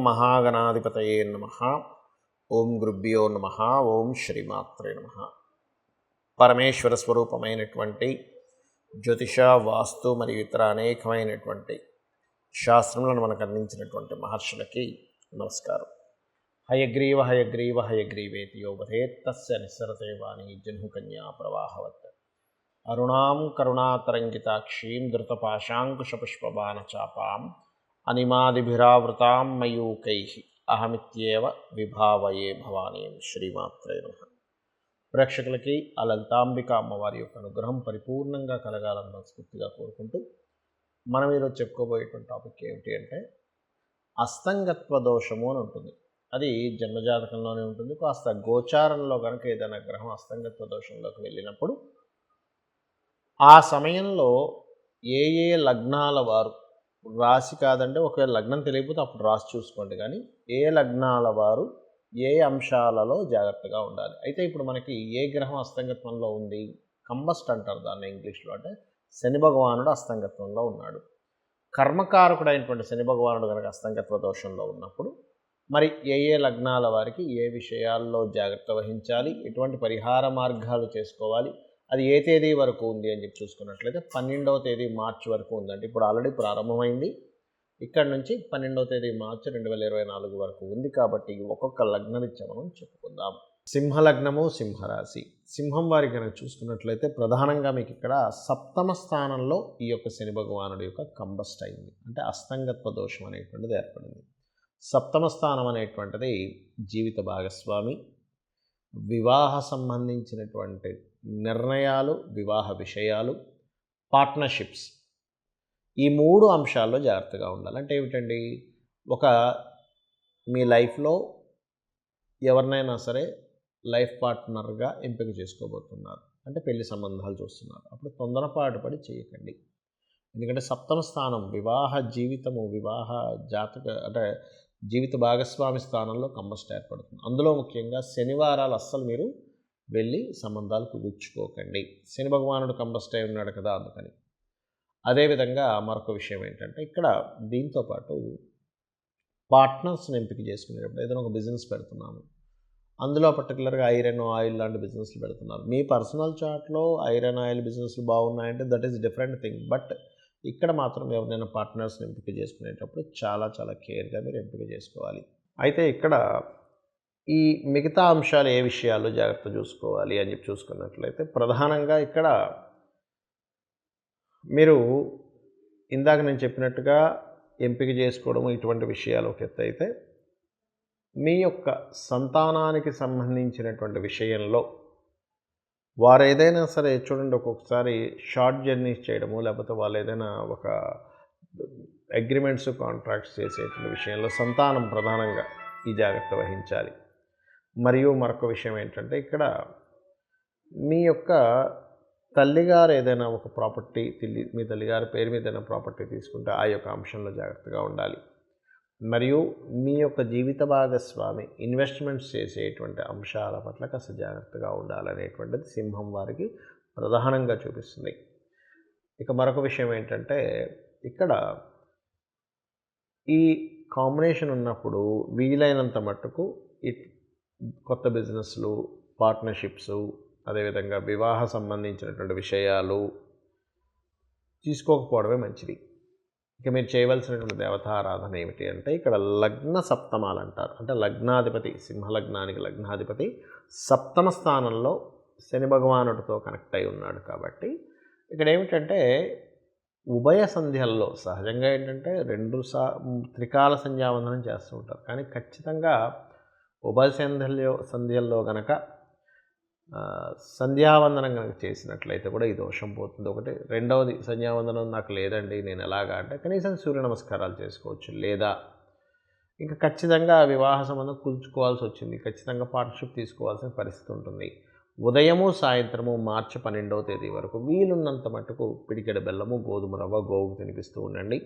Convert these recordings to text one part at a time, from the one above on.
మహాగణాధిపతయే నమః. ఓం గురుభ్యో నమః. ఓం శ్రీమాత్రే నమః. పరమేశ్వర స్వరూపమైనటువంటి జ్యోతిష, వాస్తు మరియు ఇతర అనేకమైనటువంటి శాస్త్రములను మనకు అందించినటువంటి మహర్షులకి నమస్కారం. హయగ్రీవ హయగ్రీవ హయగ్రీవేతి యోవధేత్ తస్య నిస్సరతే వాణి జహ్నుకన్యా ప్రవాహవత్. అరుణాం కరుణాతరంగితాక్షీం ధృతపాశాంకుశపుష్పబాణచాపాం అనిమాదిభిరావృతాం మయూకైః అహమిత్యేవ విభావయే భవానీం. శ్రీమాత్రే నమః. ప్రేక్షకులకి ఆ లలితాంబిక అమ్మవారి యొక్క అనుగ్రహం పరిపూర్ణంగా కలగాలని మనస్ఫూర్తిగా కోరుకుంటూ మనం ఈరోజు చెప్పుకోబోయేటువంటి టాపిక్ ఏమిటి అంటే అస్తంగత్వ దోషము అని ఉంటుంది. అది జన్మజాతకంలోనే ఉంటుంది. కాస్త గోచారంలో కనుక ఏదైనా గ్రహం అస్తంగత్వ దోషంలోకి వెళ్ళినప్పుడు ఆ సమయంలో ఏ ఏ లగ్నాల వారు, రాశి కాదంటే ఒకవేళ లగ్నం తెలియకపోతే అప్పుడు రాశి చూసుకోండి, కానీ ఏ లగ్నాల వారు ఏ అంశాలలో జాగ్రత్తగా ఉండాలి. అయితే ఇప్పుడు మనకి ఏ గ్రహం అస్తంగత్వంలో ఉంది, కంబస్ట్ అంటారు దాన్ని ఇంగ్లీష్లో, అంటే శని భగవానుడు అస్తంగత్వంలో ఉన్నాడు. కర్మకారకుడైనటువంటి శని భగవానుడు కనుక అస్తంగత్వ దోషంలో ఉన్నప్పుడు మరి ఏ ఏ లగ్నాల వారికి ఏ విషయాల్లో జాగ్రత్త వహించాలి, ఎటువంటి పరిహార మార్గాలు చేసుకోవాలి, అది ఏ తేదీ వరకు ఉంది అని చెప్పి చూసుకున్నట్లయితే 12వ తేదీ మార్చి వరకు ఉందంటే ఇప్పుడు ఆల్రెడీ ప్రారంభమైంది. ఇక్కడ నుంచి 12వ తేదీ మార్చి 2024 వరకు ఉంది. కాబట్టి ఒక్కొక్క లగ్నరీత్యా మనం చెప్పుకుందాం. సింహలగ్నము, సింహరాశి. సింహం వారికి కనుక చూసుకున్నట్లయితే ప్రధానంగా మీకు ఇక్కడ సప్తమ స్థానంలో ఈ యొక్క శని భగవానుడి యొక్క కంబస్ట్ అయింది, అంటే అస్తంగత్వ దోషం అనేటువంటిది ఏర్పడింది. సప్తమ స్థానం అనేటువంటిది జీవిత భాగస్వామి, వివాహ సంబంధించినటువంటి నిర్ణయాలు, వివాహ విషయాలు, పార్ట్నర్షిప్స్, ఈ మూడు అంశాల్లో జాగ్రత్తగా ఉండాలి. అంటే ఏమిటండి, ఒక మీ లైఫ్లో ఎవరినైనా సరే లైఫ్ పార్ట్నర్గా ఎంపిక చేసుకోబోతున్నారు, అంటే పెళ్లి సంబంధాలు చూస్తున్నారు, అప్పుడు తొందరపాటు పడి చేయకండి. ఎందుకంటే సప్తమ స్థానం వివాహ జీవితము, వివాహ జాతక అంటే జీవిత భాగస్వామి స్థానంలో కంబస్ట్ ఏర్పడుతుంది. అందులో ముఖ్యంగా శనివారాలు అస్సలు మీరు వెళ్ళి సంబంధాలు కుదుర్చుకోకండి. శని భగవానుడు కంబస్ట్ అయి ఉన్నాడు కదా, అందుకని. అదేవిధంగా మరొక విషయం ఏంటంటే ఇక్కడ దీంతోపాటు పార్ట్నర్స్ని ఎంపిక చేసుకునేటప్పుడు ఏదైనా ఒక బిజినెస్ పెడుతున్నాము, అందులో పర్టికులర్గా ఐరన్ ఆయిల్ లాంటి బిజినెస్లు పెడుతున్నారు. మీ పర్సనల్ చార్ట్లో ఐరన్ ఆయిల్ బిజినెస్లు బాగున్నాయంటే that is different thing. But ఇక్కడ మాత్రం ఎవరైనా పార్ట్నర్స్ని ఎంపిక చేసుకునేటప్పుడు చాలా చాలా కేర్గా మీరు ఎంపిక చేసుకోవాలి. అయితే ఇక్కడ ఈ మిగతా అంశాలు ఏ విషయాలు జాగ్రత్త చూసుకోవాలి అని చెప్పి చూసుకున్నట్లయితే ప్రధానంగా ఇక్కడ మీరు ఇందాక నేను చెప్పినట్టుగా ఎంపిక చేసుకోవడం ఇటువంటి విషయాలు ఒక ఎత్తు అయితే, మీ యొక్క సంతానానికి సంబంధించినటువంటి విషయంలో వారు ఏదైనా సరే చూడండి, ఒక్కొక్కసారి షార్ట్ జర్నీస్ చేయడము, లేకపోతే వాళ్ళు ఏదైనా ఒక అగ్రిమెంట్స్, కాంట్రాక్ట్స్ చేసేటువంటి విషయంలో సంతానం ప్రధానంగా ఈ జాగ్రత్త వహించాలి. మరియు మరొక విషయం ఏంటంటే ఇక్కడ మీ యొక్క తల్లిగారు ఏదైనా ఒక ప్రాపర్టీ, మీ తల్లిగారి పేరు మీద ఏదైనా ప్రాపర్టీ తీసుకుంటే ఆ యొక్క అంశంలో జాగ్రత్తగా ఉండాలి. మరియు మీ యొక్క జీవిత భాగస్వామి ఇన్వెస్ట్మెంట్స్ చేసేటువంటి అంశాల పట్ల కాస్త జాగ్రత్తగా ఉండాలనేటువంటిది సింహం వారికి ప్రధానంగా చూపిస్తుంది. ఇక మరొక విషయం ఏంటంటే ఇక్కడ ఈ కాంబినేషన్ ఉన్నప్పుడు వీలైనంత మట్టుకు ఈ కొత్త బిజినెస్లు, పార్ట్నర్షిప్స్, అదేవిధంగా వివాహ సంబంధించినటువంటి విషయాలు తీసుకోకపోవడమే మంచిది. ఇక మీరు చేయవలసినటువంటి దేవతారాధన ఏమిటి అంటే ఇక్కడ లగ్న సప్తమాలు అంటారు. అంటే లగ్నాధిపతి, సింహలగ్నానికి లగ్నాధిపతి సప్తమ స్థానంలో శని భగవానుడితో కనెక్ట్ అయి ఉన్నాడు. కాబట్టి ఇక్కడ ఏమిటంటే ఉభయ సంధ్యల్లో సహజంగా ఏంటంటే త్రికాల సంధ్యావందనం చేస్తూ ఉంటారు, కానీ ఖచ్చితంగా ఉభయ సంధ్యల్లో కనుక సంధ్యావందనం కనుక చేసినట్లయితే కూడా ఈ దోషం పోతుంది. ఒకటి. రెండవది, సంధ్యావందనం నాకు లేదండి నేను ఎలాగా అంటే కనీసం సూర్య నమస్కారాలు చేసుకోవచ్చు, లేదా ఇంకా ఖచ్చితంగా వివాహ సంబంధం కూల్చుకోవాల్సి వచ్చింది, ఖచ్చితంగా పార్ట్నర్షిప్ తీసుకోవాల్సిన పరిస్థితి ఉంటుంది. ఉదయము సాయంత్రము మార్చి 12వ తేదీ వరకు వీలున్నంత మట్టుకు పిడికెడ బెల్లము, గోధుమ రవ్వ గోవుకు తినిపిస్తూ ఉండండి.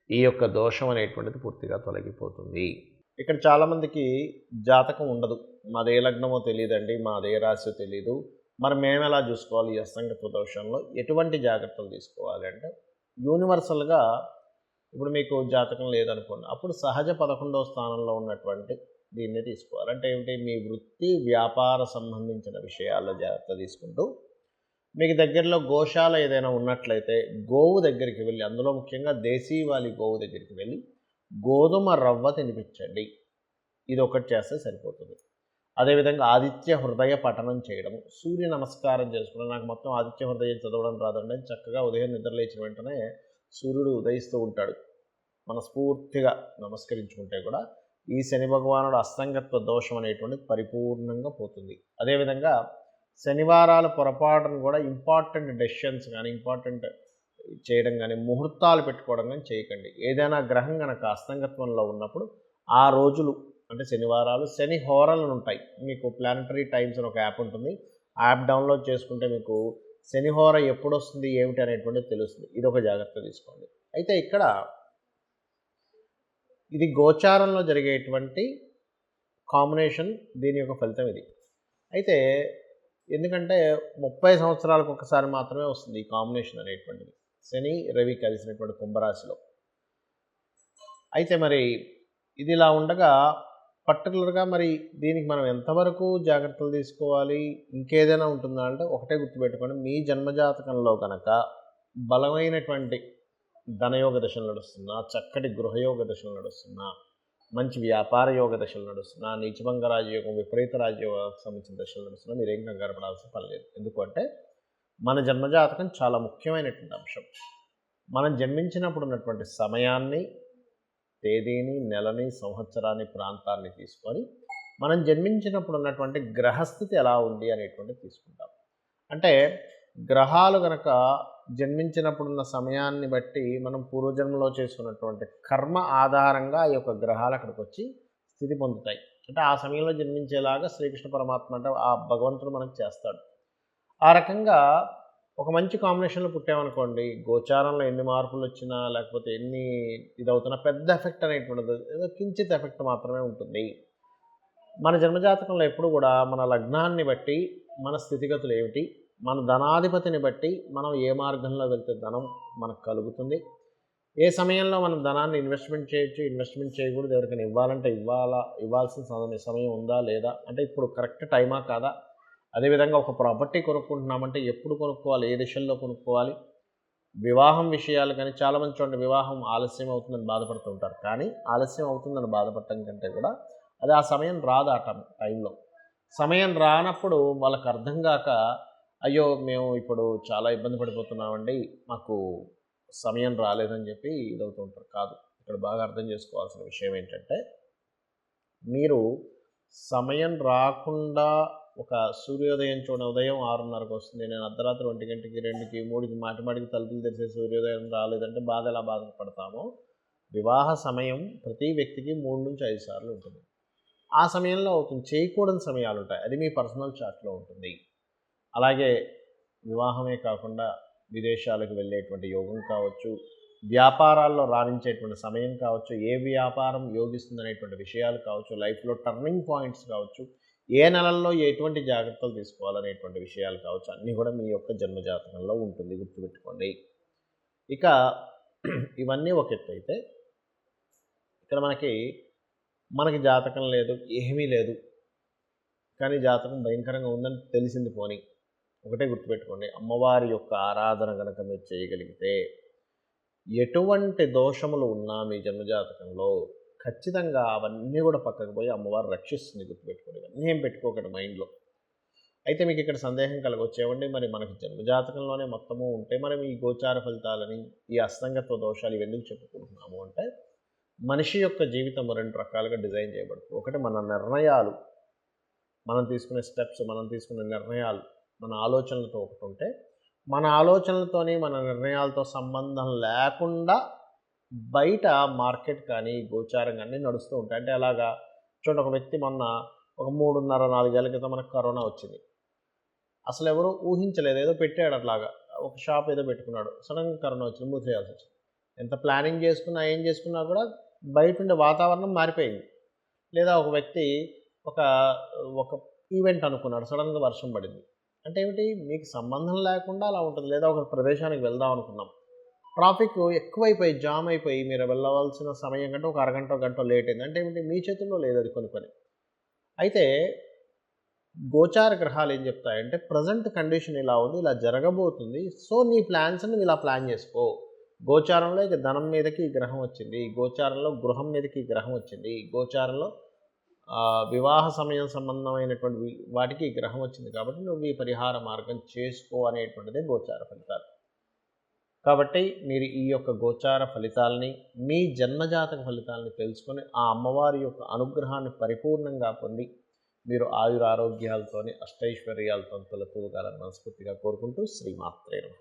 ఈ యొక్క దోషం అనేటువంటిది పూర్తిగా తొలగిపోతుంది. ఇక్కడ చాలామందికి జాతకం ఉండదు, మాదే లగ్నమో తెలియదండి, మాదే రాశి తెలియదు, మరి మేము ఎలా చూసుకోవాలి ఈ అస్తంగత్వ దోషంలో, ఎటువంటి జాగ్రత్తలు తీసుకోవాలి అంటే యూనివర్సల్గా ఇప్పుడు మీకు జాతకం లేదనుకోండి, అప్పుడు సహజ 11వ స్థానంలో ఉన్నటువంటి దీన్ని తీసుకోవాలి. అంటే ఏమిటి, మీ వృత్తి వ్యాపార సంబంధించిన విషయాల్లో జాగ్రత్త తీసుకుంటూ, మీకు దగ్గరలో గోశాల ఏదైనా ఉన్నట్లయితే గోవు దగ్గరికి వెళ్ళి, అందులో ముఖ్యంగా దేశీవాలి గోవు దగ్గరికి వెళ్ళి గోధుమ రవ్వ తినిపించండి. ఇది ఒకటి చేస్తే సరిపోతుంది. అదేవిధంగా ఆదిత్య హృదయ పఠనం చేయడము, సూర్య నమస్కారం చేసుకోవడం. నాకు మొత్తం ఆదిత్య హృదయం చదవడం రాదండి, చక్కగా ఉదయం నిద్ర లేచిన వెంటనే సూర్యుడు ఉదయిస్తూ ఉంటాడు, మనస్ఫూర్తిగా నమస్కరించుకుంటే కూడా ఈ శని భగవానుడు అస్తంగత్వ దోషం అనేటువంటిది పరిపూర్ణంగా పోతుంది. అదేవిధంగా శనివారాల పొరపాటును కూడా ఇంపార్టెంట్ డెసిషన్స్ కానీ, ఇంపార్టెంట్ చేయడం కానీ, ముహూర్తాలు పెట్టుకోవడం కానీ చేయకండి. ఏదైనా గ్రహం కనుక అస్తంగత్వంలో ఉన్నప్పుడు ఆ రోజులు అంటే శనివారాలు శని హోరలు ఉంటాయి. మీకు ప్లానటరీ టైమ్స్ అని ఒక యాప్ ఉంటుంది. ఆ యాప్ డౌన్లోడ్ చేసుకుంటే మీకు శని హోర ఎప్పుడు వస్తుంది ఏమిటి అనేటువంటిది తెలుస్తుంది. ఇది ఒక జాగ్రత్త తీసుకోండి. అయితే ఇక్కడ ఇది గోచారంలో జరిగేటువంటి కాంబినేషన్, దీని యొక్క ఫలితం ఇది. అయితే ఎందుకంటే 30 సంవత్సరాలకు ఒకసారి మాత్రమే వస్తుంది ఈ కాంబినేషన్ అనేటువంటిది, శని రవి కలిసినటువంటి కుంభరాశిలో. అయితే మరి ఇది ఇలా ఉండగా పర్టికులర్గా మరి దీనికి మనం ఎంతవరకు జాగ్రత్తలు తీసుకోవాలి, ఇంకేదైనా ఉంటుందా అంటే ఒకటే గుర్తుపెట్టుకోండి, మీ జన్మజాతకంలో కనుక బలమైనటువంటి ధనయోగ దశలు నడుస్తున్నా, చక్కటి గృహయోగ దశలు నడుస్తున్నా, మంచి వ్యాపార యోగ దశలు నడుస్తున్నా, నీచభంగ రాజయోగం విపరీత రాజయోగానికి సంబంధించిన దశలు నడుస్తున్నా, మీరేం కంగారు పడాల్సిన పని లేదు. ఎందుకంటే మన జన్మజాతకం చాలా ముఖ్యమైనటువంటి అంశం. మనం జన్మించినప్పుడు ఉన్నటువంటి సమయాన్ని, తేదీని, నెలని, సంవత్సరాన్ని, ప్రాంతాన్ని తీసుకొని మనం జన్మించినప్పుడు ఉన్నటువంటి గ్రహస్థితి ఎలా ఉంది అనేటువంటిది తీసుకుంటాం. అంటే గ్రహాలు కనుక జన్మించినప్పుడున్న సమయాన్ని బట్టి మనం పూర్వజన్మలో చేసుకున్నటువంటి కర్మ ఆధారంగా ఈ యొక్క గ్రహాలు అక్కడికి వచ్చి స్థితి పొందుతాయి. అంటే ఆ సమయంలో జన్మించేలాగా శ్రీకృష్ణ పరమాత్మ అంటే ఆ భగవంతుడు మనకు చేస్తాడు. ఆ రకంగా ఒక మంచి కాంబినేషన్లో పుట్టామనుకోండి, గోచారంలో ఎన్ని మార్పులు వచ్చినా లేకపోతే ఎన్ని ఇదవుతున్నా పెద్ద ఎఫెక్ట్ అనేటువంటిది ఏదో కించిత్ ఎఫెక్ట్ మాత్రమే ఉంటుంది. మన జన్మజాతకంలో ఎప్పుడు కూడా మన లగ్నాన్ని బట్టి మన స్థితిగతులు ఏమిటి, మన ధనాధిపతిని బట్టి మనం ఏ మార్గంలో వెళ్తే ధనం మనకు కలుగుతుంది, ఏ సమయంలో మనం ధనాన్ని ఇన్వెస్ట్మెంట్ చేయొచ్చు, ఇన్వెస్ట్మెంట్ చేయకూడదు, ఎవరికైనా ఇవ్వాలంటే ఇవ్వాల్సిన సమయం ఉందా లేదా, అంటే ఇప్పుడు కరెక్ట్ టైమా కాదా, అదేవిధంగా ఒక ప్రాపర్టీ కొనుక్కుంటున్నామంటే ఎప్పుడు కొనుక్కోవాలి, ఏ దిశల్లో కొనుక్కోవాలి, వివాహం విషయాలు కానీ చాలామంది చూడండి వివాహం ఆలస్యం అవుతుందని బాధపడుతూ ఉంటారు. కానీ ఆలస్యం అవుతుందని బాధపడటం కంటే కూడా అది ఆ సమయం రాదు. ఆ టైంలో సమయం రానప్పుడు వాళ్ళకి అర్థం కాక అయ్యో మేము ఇప్పుడు చాలా ఇబ్బంది పడిపోతున్నామండి, మాకు సమయం రాలేదని చెప్పి ఇదవుతూ ఉంటారు. కాదు, ఇక్కడ బాగా అర్థం చేసుకోవాల్సిన విషయం ఏంటంటే, మీరు సమయం రాకుండా ఒక సూర్యోదయం చూడండి, ఉదయం 6:30కి వస్తుంది, నేను అర్ధరాత్రి 1 గంటకి 2కి 3కి మాటిమాటికి తలుపులు తెరిసే సూర్యోదయం రాలేదంటే బాధ ఎలా బాధపడతామో, వివాహ సమయం ప్రతి వ్యక్తికి 3 నుంచి 5 సార్లు ఉంటుంది. ఆ సమయంలో అవుతుంది, చేయకూడని సమయాలు ఉంటాయి, అది మీ పర్సనల్ చార్ట్లో ఉంటుంది. అలాగే వివాహమే కాకుండా విదేశాలకు వెళ్ళేటువంటి యోగం కావచ్చు, వ్యాపారాల్లో రాణించేటువంటి సమయం కావచ్చు, ఏ వ్యాపారం యోగిస్తుంది అనేటువంటి విషయాలు కావచ్చు, లైఫ్లో టర్నింగ్ పాయింట్స్ కావచ్చు, ఏ నెలల్లో ఎటువంటి జాగ్రత్తలు తీసుకోవాలనేటువంటి విషయాలు కావచ్చు, అన్నీ కూడా మీ యొక్క జన్మజాతకంలో ఉంటుంది, గుర్తుపెట్టుకోండి. ఇక ఇవన్నీ ఒక ఎత్తు అయితే, ఇక్కడ మనకి జాతకం లేదు, ఏమీ లేదు, కానీ జాతకం భయంకరంగా ఉందని తెలిసింది పోని, ఒకటే గుర్తుపెట్టుకోండి, అమ్మవారి యొక్క ఆరాధన కనుక మీరు చేయగలిగితే ఎటువంటి దోషములు ఉన్నా మీ జన్మజాతకంలో ఖచ్చితంగా అవన్నీ కూడా పక్కకు పోయి అమ్మవారు రక్షిస్తుంది, గుర్తుపెట్టుకోండి. ఇవన్నీ ఏం పెట్టుకోకండి మైండ్లో. అయితే మీకు ఇక్కడ సందేహం కలగొచ్చేవండి, మరి మనకి జన్మజాతకంలోనే మొత్తము ఉంటే మనం ఈ గోచార ఫలితాలని, ఈ అస్తంగత్వ దోషాలు ఇవెందుకు చెప్పుకుంటున్నాము అంటే, మనిషి యొక్క జీవితం 2 రకాలుగా డిజైన్ చేయబడుతుంది. ఒకటి మన నిర్ణయాలు, మనం తీసుకునే స్టెప్స్, మనం తీసుకునే నిర్ణయాలు, మన ఆలోచనలతో ఒకటి ఉంటే, మన ఆలోచనలతోని మన నిర్ణయాలతో సంబంధం లేకుండా బయట మార్కెట్ కానీ గోచారం కానీ నడుస్తూ ఉంటాయి. అంటే అలాగా చూడండి, ఒక వ్యక్తి మొన్న ఒక 3.5-4 ఏళ్ల క్రితం మనకు కరోనా వచ్చింది. అసలు ఎవరు ఊహించలేదు, ఏదో పెట్టాడు అట్లాగా, ఒక షాప్ ఏదో పెట్టుకున్నాడు, సడన్గా కరోనా వచ్చింది, మూసేయాల్సి వచ్చింది. ఎంత ప్లానింగ్ చేసుకున్నా ఏం చేసుకున్నా కూడా బయట ఉండే వాతావరణం మారిపోయింది. లేదా ఒక వ్యక్తి ఒక ఈవెంట్ అనుకున్నాడు, సడన్గా వర్షం పడింది. అంటే ఏమిటి, మీకు సంబంధం లేకుండా అలా ఉంటుంది. లేదా ఒక ప్రదేశానికి వెళ్దాం అనుకున్నాం, ట్రాఫిక్ ఎక్కువైపోయి జామ్ అయిపోయి మీరు వెళ్ళవలసిన సమయం కంటే ఒక అరగంట గంట లేట్ అయింది అంటే ఏమిటి మీ చేతుల్లో లేదు అది కొన్ని. అయితే గోచార గ్రహాలు ఏం చెప్తాయంటే ప్రజెంట్ కండిషన్ ఇలా ఉంది, ఇలా జరగబోతుంది, సో నీ ప్లాన్స్ని ఇలా ప్లాన్ చేసుకో. గోచారంలో ఇక ధనం మీదకి ఈ గ్రహం వచ్చింది, గోచారంలో గృహం మీదకి ఈ గ్రహం వచ్చింది, గోచారంలో వివాహ సమయం సంబంధమైనటువంటి వాటికి ఈ గ్రహం వచ్చింది కాబట్టి నువ్వు ఈ పరిహార మార్గం చేసుకో అనేటువంటిదే గోచార ఫలితాలు. కాబట్టి మీరు ఈ యొక్క గోచార ఫలితాలని మీ జన్మజాతక ఫలితాలని తెలుసుకొని ఆ అమ్మవారి యొక్క అనుగ్రహాన్ని పరిపూర్ణంగా పొంది మీరు ఆయురారోగ్యాలతోని అష్టైశ్వర్యాలతో తొలతూగాలని మనస్ఫూర్తిగా కోరుకుంటూ శ్రీమాత్రే నమః.